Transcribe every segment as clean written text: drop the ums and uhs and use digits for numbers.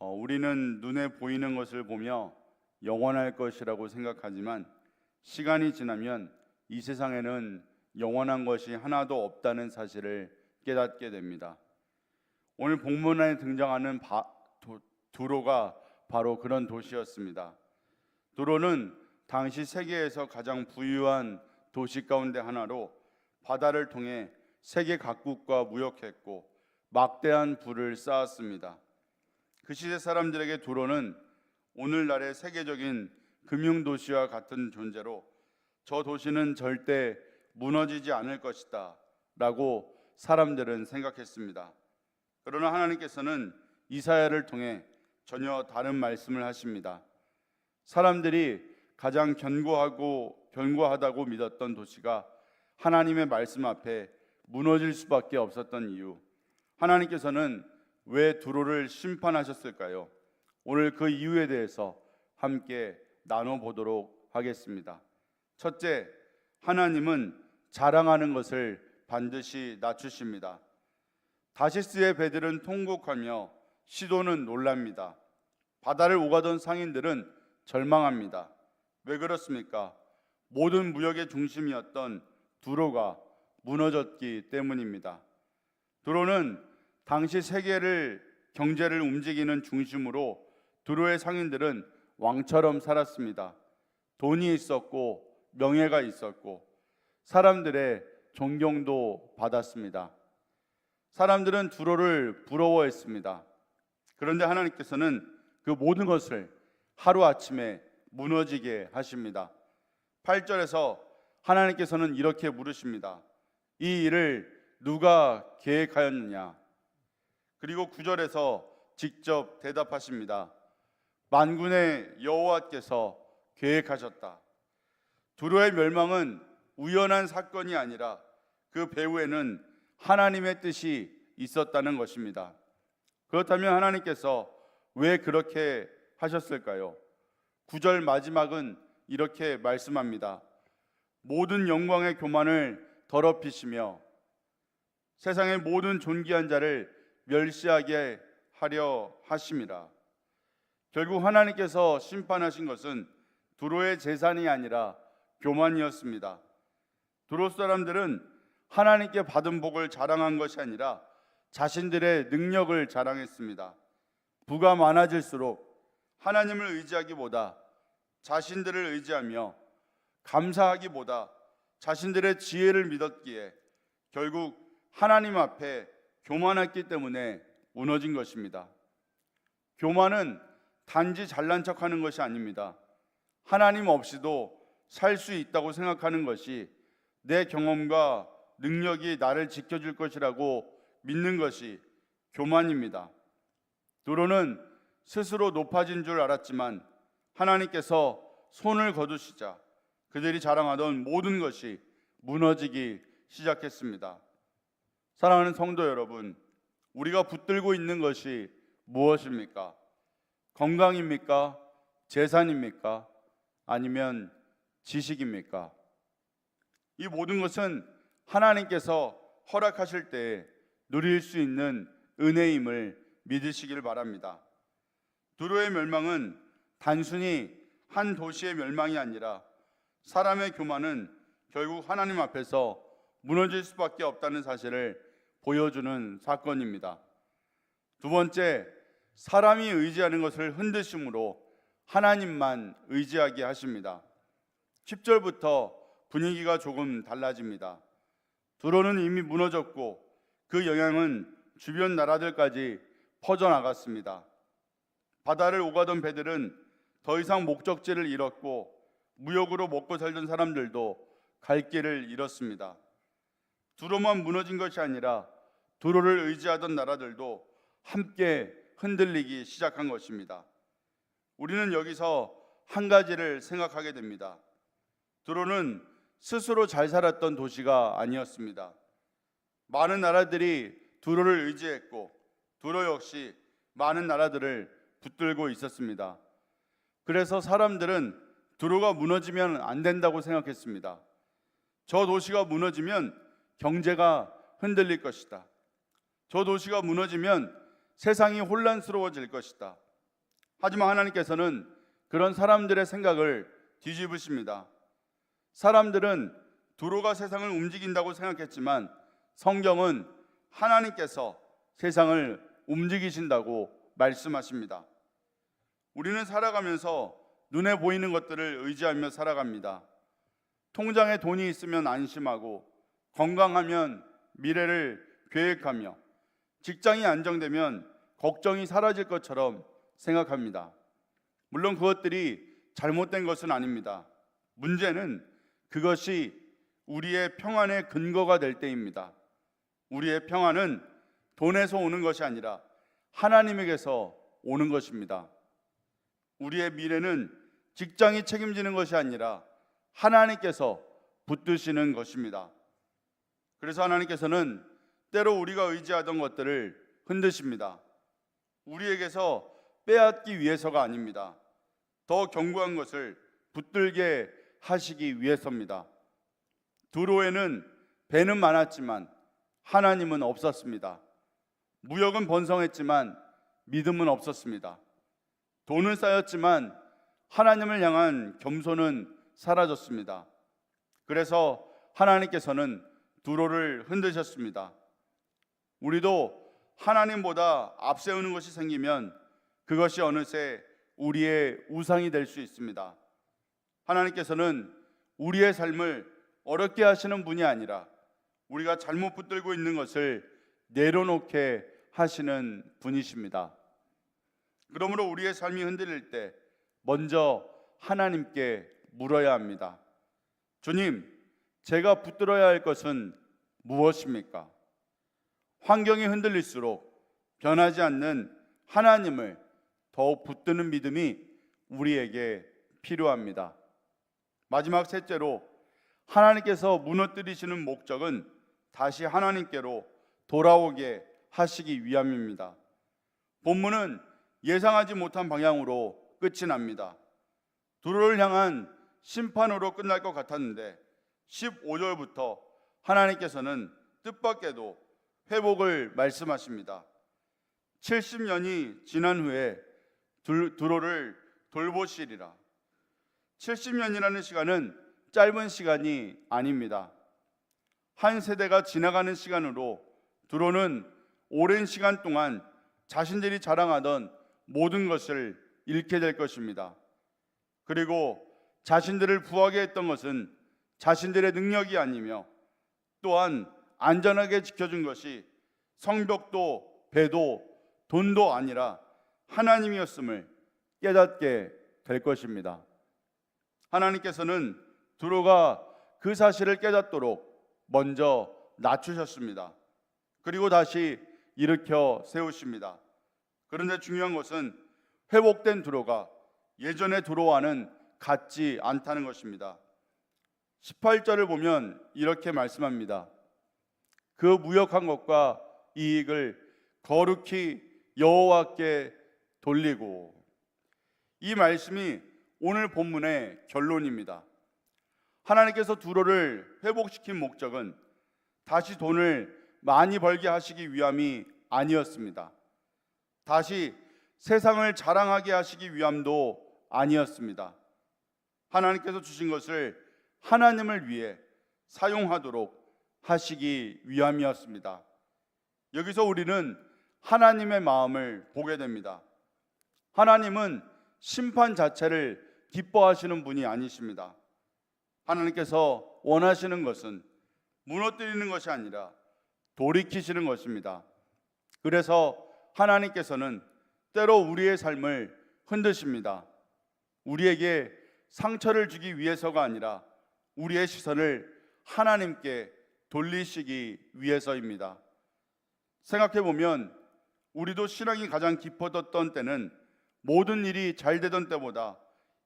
우리는 눈에 보이는 것을 보며 영원할 것이라고 생각하지만 시간이 지나면 이 세상에는 영원한 것이 하나도 없다는 사실을 깨닫게 됩니다. 오늘 본문에 등장하는 두로가 바로 그런 도시였습니다. 두로는 당시 세계에서 가장 부유한 도시 가운데 하나로 바다를 통해 세계 각국과 무역했고 막대한 부를 쌓았습니다. 그 시대 사람들에게 두로는 오늘날의 세계적인 금융도시와 같은 존재로 저 도시는 절대 무너지지 않을 것이다 라고 사람들은 생각했습니다. 그러나 하나님께서는 이사야를 통해 전혀 다른 말씀을 하십니다. 사람들이 가장 견고하다고 믿었던 도시가 하나님의 말씀 앞에 무너질 수밖에 없었던 이유, 하나님께서는 왜 두로를 심판하셨을까요? 오늘 그 이유에 대해서 함께 나눠보도록 하겠습니다. 첫째, 하나님은 자랑하는 것을 반드시 낮추십니다. 다시스의 배들은 통곡하며 시도는 놀랍니다. 바다를 오가던 상인들은 절망합니다. 왜 그렇습니까? 모든 무역의 중심이었던 두로가 무너졌기 때문입니다. 두로는 당시 세계를 경제를 움직이는 중심으로 두로의 상인들은 왕처럼 살았습니다. 돈이 있었고 명예가 있었고 사람들의 존경도 받았습니다. 사람들은 두로를 부러워했습니다. 그런데 하나님께서는 그 모든 것을 하루아침에 무너지게 하십니다. 8절에서 하나님께서는 이렇게 물으십니다. 이 일을 누가 계획하였느냐? 그리고 9절에서 직접 대답하십니다. 만군의 여호와께서 계획하셨다. 두로의 멸망은 우연한 사건이 아니라 그 배후에는 하나님의 뜻이 있었다는 것입니다. 그렇다면 하나님께서 왜 그렇게 하셨을까요? 9절 마지막은 이렇게 말씀합니다. 모든 영광의 교만을 더럽히시며 세상의 모든 존귀한 자를 멸시하게 하려 하심이라. 결국 하나님께서 심판하신 것은 두로의 재산이 아니라 교만이었습니다. 두로 사람들은 하나님께 받은 복을 자랑한 것이 아니라 자신들의 능력을 자랑했습니다. 부가 많아질수록 하나님을 의지하기보다 자신들을 의지하며 감사하기보다 자신들의 지혜를 믿었기에 결국 하나님 앞에 교만했기 때문에 무너진 것입니다. 교만은 단지 잘난 척하는 것이 아닙니다. 하나님 없이도 살 수 있다고 생각하는 것이, 내 경험과 능력이 나를 지켜줄 것이라고 믿는 것이 교만입니다. 두로는 스스로 높아진 줄 알았지만 하나님께서 손을 거두시자 그들이 자랑하던 모든 것이 무너지기 시작했습니다. 사랑하는 성도 여러분, 우리가 붙들고 있는 것이 무엇입니까? 건강입니까? 재산입니까? 아니면 지식입니까? 이 모든 것은 하나님께서 허락하실 때 누릴 수 있는 은혜임을 믿으시길 바랍니다. 두로의 멸망은 단순히 한 도시의 멸망이 아니라 사람의 교만은 결국 하나님 앞에서 무너질 수밖에 없다는 사실을 보여주는 사건입니다. 두 번째, 사람이 의지하는 것을 흔드심으로 하나님만 의지하게 하십니다. 10절부터 분위기가 조금 달라집니다. 두로는 이미 무너졌고 그 영향은 주변 나라들까지 퍼져나갔습니다. 바다를 오가던 배들은 더 이상 목적지를 잃었고 무역으로 먹고 살던 사람들도 갈 길을 잃었습니다. 두로만 무너진 것이 아니라 두로를 의지하던 나라들도 함께 흔들리기 시작한 것입니다. 우리는 여기서 한 가지를 생각하게 됩니다. 두로는 스스로 잘 살았던 도시가 아니었습니다. 많은 나라들이 두로를 의지했고 두로 역시 많은 나라들을 붙들고 있었습니다. 그래서 사람들은 두로가 무너지면 안 된다고 생각했습니다. 저 도시가 무너지면 경제가 흔들릴 것이다. 저 도시가 무너지면 세상이 혼란스러워질 것이다. 하지만 하나님께서는 그런 사람들의 생각을 뒤집으십니다. 사람들은 두로가 세상을 움직인다고 생각했지만 성경은 하나님께서 세상을 움직이신다고 말씀하십니다. 우리는 살아가면서 눈에 보이는 것들을 의지하며 살아갑니다. 통장에 돈이 있으면 안심하고, 건강하면 미래를 계획하며, 직장이 안정되면 걱정이 사라질 것처럼 생각합니다. 물론 그것들이 잘못된 것은 아닙니다. 문제는 그것이 우리의 평안의 근거가 될 때입니다. 우리의 평안은 돈에서 오는 것이 아니라 하나님에게서 오는 것입니다. 우리의 미래는 직장이 책임지는 것이 아니라 하나님께서 붙드시는 것입니다. 그래서 하나님께서는 때로 우리가 의지하던 것들을 흔드십니다. 우리에게서 빼앗기 위해서가 아닙니다. 더 견고한 것을 붙들게 하시기 위해서입니다. 두로에는 배는 많았지만 하나님은 없었습니다. 무역은 번성했지만 믿음은 없었습니다. 돈은 쌓였지만 하나님을 향한 겸손은 사라졌습니다. 그래서 하나님께서는 두로를 흔드셨습니다. 우리도 하나님보다 앞세우는 것이 생기면 그것이 어느새 우리의 우상이 될 수 있습니다. 하나님께서는 우리의 삶을 어렵게 하시는 분이 아니라 우리가 잘못 붙들고 있는 것을 내려놓게 하시는 분이십니다. 그러므로 우리의 삶이 흔들릴 때 먼저 하나님께 물어야 합니다. 주님, 제가 붙들어야 할 것은 무엇입니까? 환경이 흔들릴수록 변하지 않는 하나님을 더욱 붙드는 믿음이 우리에게 필요합니다. 마지막 셋째로, 하나님께서 무너뜨리시는 목적은 다시 하나님께로 돌아오게 하시기 위함입니다. 본문은 예상하지 못한 방향으로 끝이 납니다. 두로를 향한 심판으로 끝날 것 같았는데 15절부터 하나님께서는 뜻밖에도 회복을 말씀하십니다. 70년이 지난 후에 두로를 돌보시리라. 70년이라는 시간은 짧은 시간이 아닙니다. 한 세대가 지나가는 시간으로 두로는 오랜 시간 동안 자신들이 자랑하던 모든 것을 잃게 될 것입니다. 그리고 자신들을 부하게 했던 것은 자신들의 능력이 아니며, 또한 안전하게 지켜준 것이 성벽도 배도 돈도 아니라 하나님이었음을 깨닫게 될 것입니다. 하나님께서는 두로가 그 사실을 깨닫도록 먼저 낮추셨습니다. 그리고 다시 일으켜 세우십니다. 그런데 중요한 것은 회복된 두로가 예전의 두로와는 같지 않다는 것입니다. 18절을 보면 이렇게 말씀합니다. 그 무역한 것과 이익을 거룩히 여호와께 돌리고. 이 말씀이 오늘 본문의 결론입니다. 하나님께서 두로를 회복시킨 목적은 다시 돈을 많이 벌게 하시기 위함이 아니었습니다. 다시 세상을 자랑하게 하시기 위함도 아니었습니다. 하나님께서 주신 것을 하나님을 위해 사용하도록 하시기 위함이었습니다. 여기서 우리는 하나님의 마음을 보게 됩니다. 하나님은 심판 자체를 기뻐하시는 분이 아니십니다. 하나님께서 원하시는 것은 무너뜨리는 것이 아니라 돌이키시는 것입니다. 그래서 하나님께서는 때로 우리의 삶을 흔드십니다. 우리에게 상처를 주기 위해서가 아니라 우리의 시선을 하나님께 돌리시기 위해서입니다. 생각해보면 우리도 신앙이 가장 깊어졌던 때는 모든 일이 잘 되던 때보다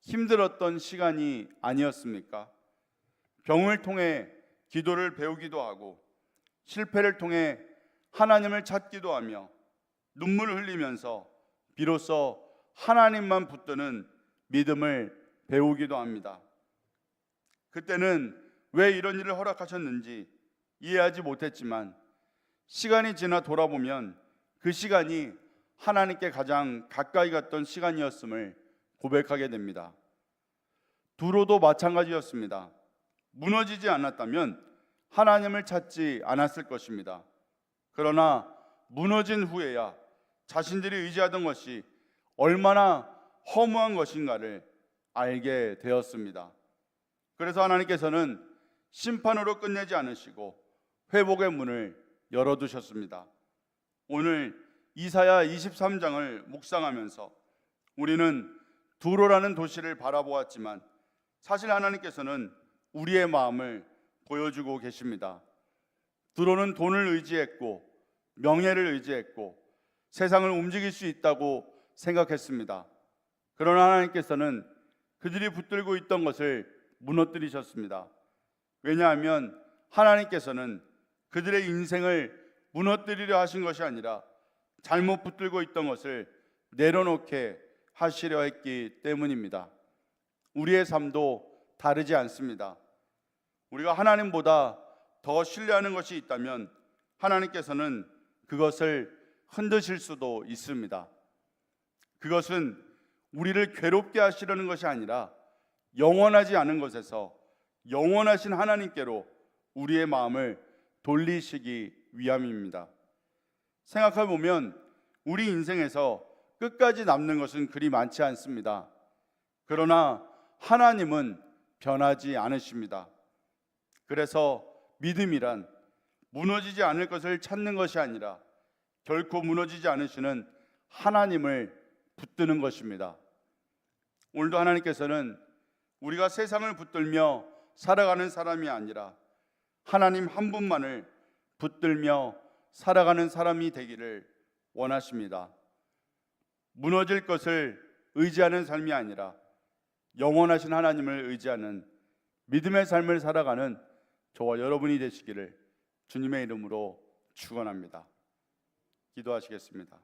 힘들었던 시간이 아니었습니까? 병을 통해 기도를 배우기도 하고, 실패를 통해 하나님을 찾기도 하며, 눈물을 흘리면서 비로소 하나님만 붙드는 믿음을 배우기도 합니다. 그때는 왜 이런 일을 허락하셨는지 이해하지 못했지만 시간이 지나 돌아보면 그 시간이 하나님께 가장 가까이 갔던 시간이었음을 고백하게 됩니다. 두로도 마찬가지였습니다. 무너지지 않았다면 하나님을 찾지 않았을 것입니다. 그러나 무너진 후에야 자신들이 의지하던 것이 얼마나 허무한 것인가를 알게 되었습니다. 그래서 하나님께서는 심판으로 끝내지 않으시고 회복의 문을 열어두셨습니다. 오늘 이사야 23장을 묵상하면서 우리는 두로라는 도시를 바라보았지만 사실 하나님께서는 우리의 마음을 보여주고 계십니다. 두로는 돈을 의지했고 명예를 의지했고 세상을 움직일 수 있다고 생각했습니다. 그러나 하나님께서는 그들이 붙들고 있던 것을 무너뜨리셨습니다. 왜냐하면 하나님께서는 그들의 인생을 무너뜨리려 하신 것이 아니라 잘못 붙들고 있던 것을 내려놓게 하시려 했기 때문입니다. 우리의 삶도 다르지 않습니다. 우리가 하나님보다 더 신뢰하는 것이 있다면 하나님께서는 그것을 흔드실 수도 있습니다. 그것은 우리를 괴롭게 하시려는 것이 아니라 영원하지 않은 것에서 영원하신 하나님께로 우리의 마음을 돌리시기 위함입니다. 생각해 보면 우리 인생에서 끝까지 남는 것은 그리 많지 않습니다. 그러나 하나님은 변하지 않으십니다. 그래서 믿음이란 무너지지 않을 것을 찾는 것이 아니라 결코 무너지지 않으시는 하나님을 붙드는 것입니다. 오늘도 하나님께서는 우리가 세상을 붙들며 살아가는 사람이 아니라 하나님 한 분만을 붙들며 살아가는 사람이 되기를 원하십니다. 무너질 것을 의지하는 삶이 아니라 영원하신 하나님을 의지하는 믿음의 삶을 살아가는 저와 여러분이 되시기를 주님의 이름으로 축원합니다. 기도하시겠습니다.